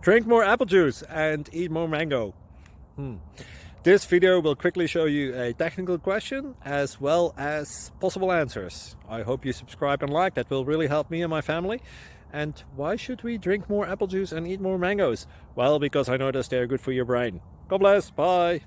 Drink more apple juice and eat more mango. This video will quickly show you a technical question as well as possible answers. I hope you subscribe and like, that will really help me and my family. And why should we drink more apple juice and eat more mangoes? Well, because I noticed they're good for your brain. God bless, bye!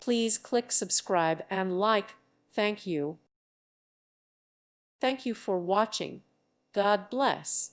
Please click subscribe and like. Thank you. Thank you for watching. God bless.